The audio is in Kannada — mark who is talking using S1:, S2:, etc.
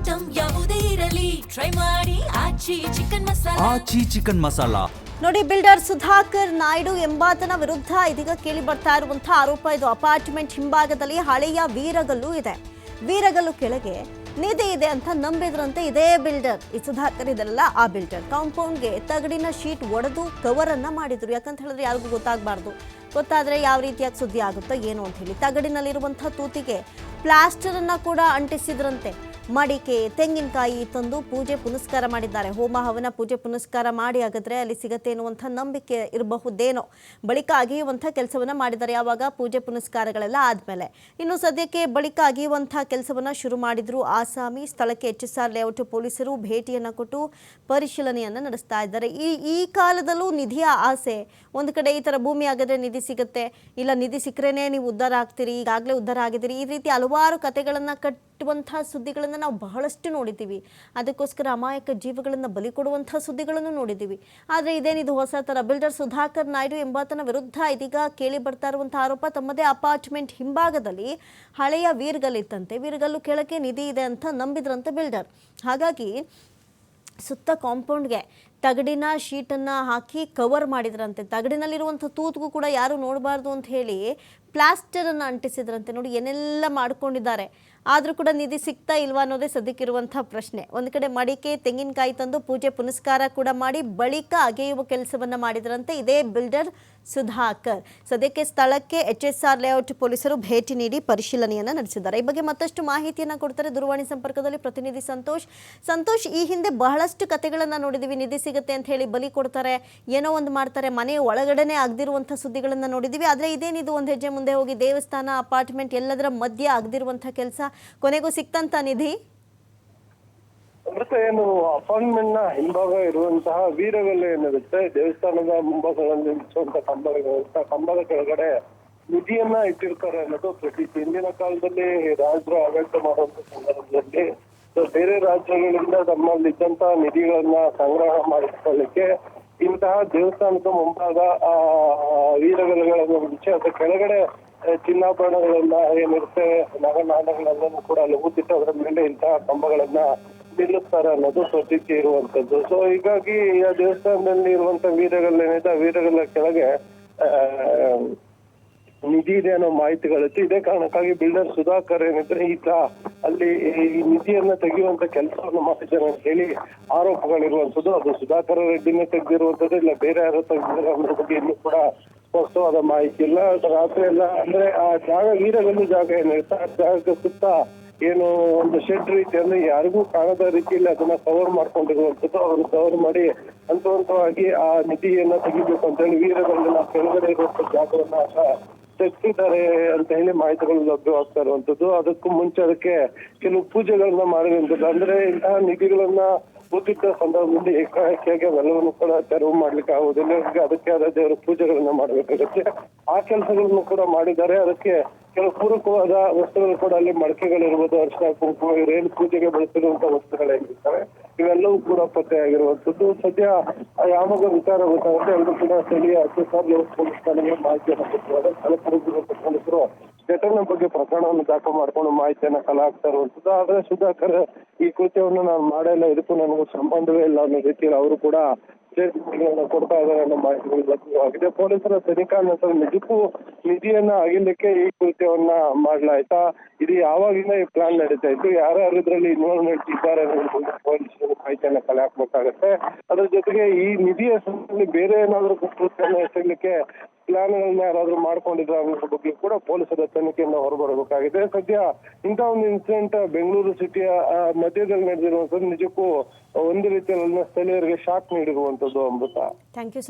S1: ಐಟಂ ಯಾವುದೇ ಇರಲಿ ಟ್ರೈ ಮಾಡಿ ಆಚಿ ಚಿಕನ್ ಮಸಾಲಾ
S2: ನೋಡಿ, ಬಿಲ್ಡರ್ ಸುಧಾಕರ್ ನಾಯ್ಡು ಎಂಬಾತನ ವಿರುದ್ಧ ಇದೀಗ ಕೇಳಿ ಬರ್ತಾ ಇರುವಂತಹ ಆರೋಪ ಇದು. ಅಪಾರ್ಟ್ಮೆಂಟ್ ಹಿಂಭಾಗದಲ್ಲಿ ಹಳೆಯ ವೀರಗಲ್ಲು ಇದೆ. ವೀರಗಲ್ಲು ಕೆಳಗೆ ನಿಧಿ ಇದೆ ಅಂತ ನಂಬಿದ್ರಂತೆ ಇದೇ ಬಿಲ್ಡರ್. ಈ ಸುಧಾಕರ್ ಇದೆಲ್ಲ ಆ ಬಿಲ್ಡರ್. ಕಾಂಪೌಂಡ್ಗೆ ತಗಡಿನ ಶೀಟ್ ಒಡೆದು ಕವರ್ ಅನ್ನ ಮಾಡಿದ್ರು. ಯಾಕಂತ ಹೇಳಿದ್ರೆ ಯಾರಿಗೂ ಗೊತ್ತಾಗಬಾರ್ದು. ಗೊತ್ತಾದ್ರೆ ಯಾವ ರೀತಿಯಾಗಿ ಸುದ್ದಿ ಆಗುತ್ತೋ ಏನೋ ಅಂತ ಹೇಳಿ ತಗಡಿನಲ್ಲಿರುವಂತಹ ತೂತಿಗೆ ಪ್ಲಾಸ್ಟರ್ ಅನ್ನ ಕೂಡ ಅಂಟಿಸಿದ್ರಂತೆ. ಮಡಿಕೆ, ತೆಂಗಿನಕಾಯಿ ತಂದು ಪೂಜೆ ಪುನಸ್ಕಾರ ಮಾಡಿದ್ದಾರೆ. ಹೋಮ ಹವನ ಪೂಜೆ ಪುನಸ್ಕಾರ ಮಾಡಿ ಹಾಗಾದ್ರೆ ಅಲ್ಲಿ ಸಿಗತ್ತೆ ಎನ್ನುವಂಥ ನಂಬಿಕೆ ಇರಬಹುದೇನೋ. ಬಳಿಕ ಅಗೆಯುವಂಥ ಕೆಲಸವನ್ನ ಮಾಡಿದ್ದಾರೆ. ಯಾವಾಗ ಪೂಜೆ ಪುನಸ್ಕಾರಗಳೆಲ್ಲ ಆದ್ಮೇಲೆ. ಇನ್ನು ಸದ್ಯಕ್ಕೆ ಬಳಿಕ ಅಗೆಯುವಂಥ ಕೆಲಸವನ್ನ ಶುರು ಮಾಡಿದ್ರು ಆಸಾಮಿ. ಸ್ಥಳಕ್ಕೆ HSR ಲೇಔಟ್ ಪೊಲೀಸರು ಭೇಟಿಯನ್ನ ಕೊಟ್ಟು ಪರಿಶೀಲನೆಯನ್ನ ನಡೆಸ್ತಾ ಇದ್ದಾರೆ. ಈ ಕಾಲದಲ್ಲೂ ನಿಧಿಯ ಆಸೆ. ಒಂದು ಕಡೆ ಈ ತರ ಭೂಮಿ ಆಗಿದ್ರೆ ನಿಧಿ ಸಿಗುತ್ತೆ, ಇಲ್ಲ ನಿಧಿ ಸಿಕ್ಕರೇನೆ ನೀವು ಉದ್ಧಾರ ಆಗ್ತೀರಿ, ಈಗಾಗಲೇ ಉದ್ಧಾರ ಆಗಿದ್ದೀರಿ, ಈ ರೀತಿ ಹಲವಾರು ಕಥೆಗಳನ್ನ ಕಟ್ಟುವಂತಹ ಸುದ್ದಿಗಳನ್ನ ನಾವು ಬಹಳಷ್ಟು ನೋಡಿದ್ದೀವಿ. ಅದಕ್ಕೋಸ್ಕರ ಅಮಾಯಕ ಜೀವಗಳನ್ನು ಬಲಿ ಕೊಡುವಂತಹ ಸುದ್ದಿಗಳನ್ನು ನೋಡಿದ್ದೀವಿ. ಆದರೆ ಇದೇನಿದು ಹೊಸ ಥರ. ಬಿಲ್ಡರ್ ಸುಧಾಕರ್ ನಾಯ್ಡು ಎಂಬಾತನ ವಿರುದ್ಧ ಇದೀಗ ಕೇಳಿ ಬರ್ತಾ ಇರುವಂತಹ ಆರೋಪ. ತಮ್ಮದೇ ಅಪಾರ್ಟ್ಮೆಂಟ್ ಹಿಂಭಾಗದಲ್ಲಿ ಹಳೆಯ ವೀರ್ಗಲ್ಲಿತ್ತಂತೆ. ವೀರ್ಗಲ್ಲು ಕೆಳಗೆ ನಿಧಿ ಇದೆ ಅಂತ ನಂಬಿದ್ರಂತೆ ಬಿಲ್ಡರ್. ಹಾಗಾಗಿ ಸುತ್ತ ಕಾಂಪೌಂಡ್ಗೆ ತಗಡಿನ ಶೀಟನ್ನು ಹಾಕಿ ಕವರ್ ಮಾಡಿದ್ರಂತೆ. ತಗಡಿನಲ್ಲಿರುವಂಥ ತೂತ್ಗೂ ಕೂಡ ಯಾರು ನೋಡಬಾರ್ದು ಅಂತ ಹೇಳಿ ಪ್ಲಾಸ್ಟರನ್ನು ಅಂಟಿಸಿದ್ರಂತೆ. ನೋಡಿ ಏನೆಲ್ಲ ಮಾಡ್ಕೊಂಡಿದ್ದಾರೆ. ಆದರೂ ಕೂಡ ನಿಧಿ ಸಿಗ್ತಾ ಇಲ್ವಾ ಅನ್ನೋದೇ ಸದ್ಯಕ್ಕಿರುವಂಥ ಪ್ರಶ್ನೆ. ಒಂದು ಕಡೆ ಮಡಿಕೆ, ತೆಂಗಿನಕಾಯಿ ತಂದು ಪೂಜೆ ಪುನಸ್ಕಾರ ಕೂಡ ಮಾಡಿ ಬಳಿಕ ಅಗೆಯುವ ಕೆಲಸವನ್ನು ಮಾಡಿದ್ರಂತೆ ಇದೇ ಬಿಲ್ಡರ್ ಸುಧಾಕರ್. ಸದ್ಯಕ್ಕೆ ಸ್ಥಳಕ್ಕೆ HSR ಲೇಔಟ್ ಪೊಲೀಸರು ಭೇಟಿ ನೀಡಿ ಪರಿಶೀಲನೆಯನ್ನು ನಡೆಸಿದ್ದಾರೆ. ಈ ಬಗ್ಗೆ ಮತ್ತಷ್ಟು ಮಾಹಿತಿಯನ್ನು ಕೊಡ್ತಾರೆ ದೂರವಾಣಿ ಸಂಪರ್ಕದಲ್ಲಿ ಪ್ರತಿನಿಧಿ ಸಂತೋಷ್. ಈ ಹಿಂದೆ ಬಹಳಷ್ಟು ಕಥೆಗಳನ್ನು ನೋಡಿದ್ದೀವಿ. ನಿಧಿ ಸಿಗುತ್ತೆ ಅಂತ ಹೇಳಿ ಬಲಿ ಕೊಡ್ತಾರೆ, ಏನೋ ಒಂದು ಮಾಡ್ತಾರೆ, ಮನೆಯ ಒಳಗಡೆನೆ ಆಗದಿರುವಂಥ ಸುದ್ದಿಗಳನ್ನು ನೋಡಿದ್ದೀವಿ. ಆದರೆ ಇದೇನಿದು ಒಂದು ಹೆಜ್ಜೆ ಮುಂದೆ ಹೋಗಿ ದೇವಸ್ಥಾನ, ಅಪಾರ್ಟ್ಮೆಂಟ್ ಎಲ್ಲದರ ಮಧ್ಯೆ ಆಗದಿರುವಂಥ ಕೆಲಸ, ಕೊನೆಗೂ ಸಿಕ್ತಂತ ನಿಧಿ?
S3: ಅಂದ್ರೆ ಏನು ಅಪಾರ್ಟ್ಮೆಂಟ್ ನ ಹಿಂಭಾಗ ಇರುವಂತಹ ವೀರಗಲ್ಲು ಏನಿರುತ್ತೆ, ದೇವಸ್ಥಾನದ ಮುಂಭಾಗಗಳಲ್ಲಿ ನಿಲ್ಲಿಸುವಂತ ಕಂಬದ ಕೆಳಗಡೆ ನಿಧಿಯನ್ನ ಇಟ್ಟಿರ್ತಾರೆ ಅನ್ನೋದು ಪ್ರತೀತಿ. ಹಿಂದಿನ ಕಾಲದಲ್ಲಿ ರಾಜರು ಆಡಳಿತ ಮಾಡುವಂತ ಸಂದರ್ಭದಲ್ಲಿ ಬೇರೆ ರಾಜ್ಯಗಳಿಂದ ನಮ್ಮಲ್ಲಿದ್ದಂತಹ ನಿಧಿಗಳನ್ನ ಸಂಗ್ರಹ ಮಾಡಿಕೊಳ್ಳಿಕ್ಕೆ ಇಂತಹ ದೇವಸ್ಥಾನದ ಮುಂಭಾಗ ವೀರಗಲ್ಲುಗಳನ್ನು ನಿಲ್ಲಿಸಿ ಅದ್ರ ಕೆಳಗಡೆ ಚಿನ್ನಾಭರಣಗಳನ್ನ ಏನಿರುತ್ತೆ, ನಗನಾಣಗಳೆಲ್ಲನೂ ಕೂಡ ಅಲ್ಲಿ ಊದಿಟ್ಟು ಅದರ ಮೇಲೆ ಇಂತಹ ಕಂಬಗಳನ್ನ ನಿಲ್ಲಿಸ್ತಾರೆ ಅನ್ನೋದು ಪ್ರತೀತಿ ಇರುವಂತದ್ದು. ಸೊ ಹೀಗಾಗಿ ಆ ದೇವಸ್ಥಾನದಲ್ಲಿ ಇರುವಂತ ವೀರಗಲ್ಲು ಏನಿದೆ, ಆ ವೀರಗಲ್ಲ ಕೆಳಗೆ ನಿಧಿ ಇದೆ ಅನ್ನೋ ಮಾಹಿತಿಗಳಿತ್ತು. ಇದೇ ಕಾರಣಕ್ಕಾಗಿ ಬಿಲ್ಡರ್ ಸುಧಾಕರ್ ಏನಿದ್ರೆ ಈತ ಅಲ್ಲಿ ಈ ನಿಧಿಯನ್ನ ತೆಗೆಯುವಂತ ಕೆಲಸವನ್ನು ಮಾಡಿದ್ದಾನೆ ಅಂತ ಹೇಳಿ ಆರೋಪಗಳಿರುವಂತದ್ದು. ಅದು ಸುಧಾಕರ್ ರೆಡ್ಡಿನೇ ತೆಗೆದಿರುವಂತದ್ದು, ಇಲ್ಲ ಬೇರೆ ಯಾರೋ ತೆಗೆದಿರೋ ಅನ್ನೋ ಬಗ್ಗೆ ಇನ್ನೂ ಕೂಡ ಸ್ಪಷ್ಟವಾದ ಮಾಹಿತಿ ಇಲ್ಲ. ರಾತ್ರಿ ಎಲ್ಲ ಅಂದ್ರೆ ಆ ಜಾಗ, ವೀರಗಲ್ಲು ಜಾಗ ಏನಿರುತ್ತೆ, ಆ ಜಾಗದ ಸುತ್ತ ಏನು ಒಂದು ಶೆಡ್ ರೀತಿ ಅಂದ್ರೆ ಯಾರಿಗೂ ಕಾಣದ ರೀತಿಯಲ್ಲಿ ಅದನ್ನ ಕವರ್ ಮಾಡ್ಕೊಂಡಿರುವಂತದ್ದು. ಅದನ್ನು ಕವರ್ ಮಾಡಿ ಹಂತವಾಗಿ ಆ ನಿಧಿಯನ್ನ ತೆಗಿಬೇಕು ಅಂತ ಹೇಳಿ ವೀರಗಲ್ಲಿನ ಕೆಳಗಡೆ ಇರುವಂತ ಜಾಗವನ್ನ ತೆಗ್ಸಿದ್ದಾರೆ ಅಂತ ಹೇಳಿ ಮಾಹಿತಿಗಳು ಲಭ್ಯವಾಗ್ತಾ ಇರುವಂತದ್ದು. ಅದಕ್ಕೂ ಮುಂಚೆ ಅದಕ್ಕೆ ಕೆಲವು ಪೂಜೆಗಳನ್ನ ಮಾಡಿರುವಂತದ್ದು. ಅಂದ್ರೆ ಇಂತಹ ನಿಧಿಗಳನ್ನ ಊದಿದ್ದ ಸಂದರ್ಭದಲ್ಲಿ ಏಕಾಏಕಿಯಾಗಿ ಅವೆಲ್ಲವನ್ನು ಕೂಡ ತೆರವು ಮಾಡ್ಲಿಕ್ಕೆ ಆಗುವುದಿಲ್ಲ. ಅದಕ್ಕೆ ಆದ ದೇವರ ಪೂಜೆಗಳನ್ನ ಮಾಡಬೇಕಾಗುತ್ತೆ. ಆ ಕೆಲಸಗಳನ್ನು ಕೂಡ ಮಾಡಿದ್ದಾರೆ. ಅದಕ್ಕೆ ಕೆಲವು ಪೂರಕವಾದ ವಸ್ತುಗಳು ಕೂಡ ಅಲ್ಲಿ ಮಡಕೆಗಳಿರ್ಬೋದು, ಅರಿಶಿನ ಕುಂಕುಮ, ಇವರೇನು ಪೂಜೆಗೆ ಬಳಸಿರುವಂತಹ ವಸ್ತುಗಳೇನಿರ್ತವೆ ಇವೆಲ್ಲವೂ ಕೂಡ ಪತ್ತೆ ಆಗಿರುವಂತದ್ದು. ಸದ್ಯ ಯಾವಾಗ ವಿಚಾರ ಗೊತ್ತಾಗುತ್ತೆ ಎಲ್ಲರೂ ಕೂಡ ಸ್ಥಳೀಯ HSR ಮಾಹಿತಿಯನ್ನು ಕೊಟ್ಟಿದ್ದಾರೆ. ಪೊಲೀಸರು ಘಟನೆ ಬಗ್ಗೆ ಪ್ರಕರಣವನ್ನು ದಾಖಲು ಮಾಡ್ಕೊಂಡು ಮಾಹಿತಿಯನ್ನ ಕಲೆ ಹಾಕ್ತಾ ಇರುವಂತದ್ದು. ಆದ್ರೆ ಸುಧಾಕರ್ ಈ ಕೃತ್ಯವನ್ನು ನಾನು ಮಾಡಿಲ್ಲ, ಇದಕ್ಕೂ ನನಗೂ ಸಂಬಂಧವೇ ಇಲ್ಲ ಅನ್ನೋ ರೀತಿಯಲ್ಲಿ ಅವರು ಕೂಡ ಸ್ಟೇಟ್ಮೆಂಟ್ಗಳನ್ನ ಕೊಡ್ತಾ ಇದ್ದಾರೆ ಅನ್ನೋ ಮಾಹಿತಿಗಳು ಲಭ್ಯವಾಗಿದೆ. ಪೊಲೀಸರ ತನಿಖಾ ನಂತರ ನಿಜಕ್ಕೂ ನಿಧಿಯನ್ನ ಅಗಿಲಿಕ್ಕೆ ಈ ಕೃತ್ಯವನ್ನ ಮಾಡ್ಲಾಯ್ತಾ, ಇದು ಯಾವಾಗಿಂದ ಈ ಪ್ಲಾನ್ ನಡೀತಾ ಇತ್ತು, ಯಾರ್ಯಾರು ಇದ್ರಲ್ಲಿ ಇನ್ವಾಲ್ವ್ಮೆಂಟ್ ಇದ್ದಾರೆ ಅನ್ನೋದು ಪೊಲೀಸರು ಮಾಹಿತಿಯನ್ನ ಕಲೆ ಹಾಕ್ಬೇಕಾಗತ್ತೆ. ಅದ್ರ ಜೊತೆಗೆ ಈ ನಿಧಿಯ ಸಂದರ್ಭದಲ್ಲಿ ಬೇರೆ ಏನಾದ್ರು ಕೃತ್ಯವನ್ನು ಎಸಗಲಿಕ್ಕೆ ಪ್ಲಾನ್ಗಳನ್ನ ಯಾರಾದ್ರೂ ಮಾಡ್ಕೊಂಡಿದ್ರೆ ಅನ್ನೋದ್ರ ಬಗ್ಗೆ ಕೂಡ ಪೊಲೀಸರ ತನಿಖೆಯಿಂದ ಹೊರಬರಬೇಕಾಗಿದೆ. ಸದ್ಯ ಇಂಥ ಒಂದು ಇನ್ಸಿಡೆಂಟ್ ಬೆಂಗಳೂರು ಸಿಟಿಯ ಮಧ್ಯದಲ್ಲಿ ನಡೆದಿರುವಂತದ್ದು ನಿಜಕ್ಕೂ ಒಂದು ರೀತಿಯಲ್ಲಿ ಸ್ಥಳೀಯರಿಗೆ ಶಾಕ್ ನೀಡಿರುವಂತದ್ದು. ಅಮೃತ.
S2: Thank you.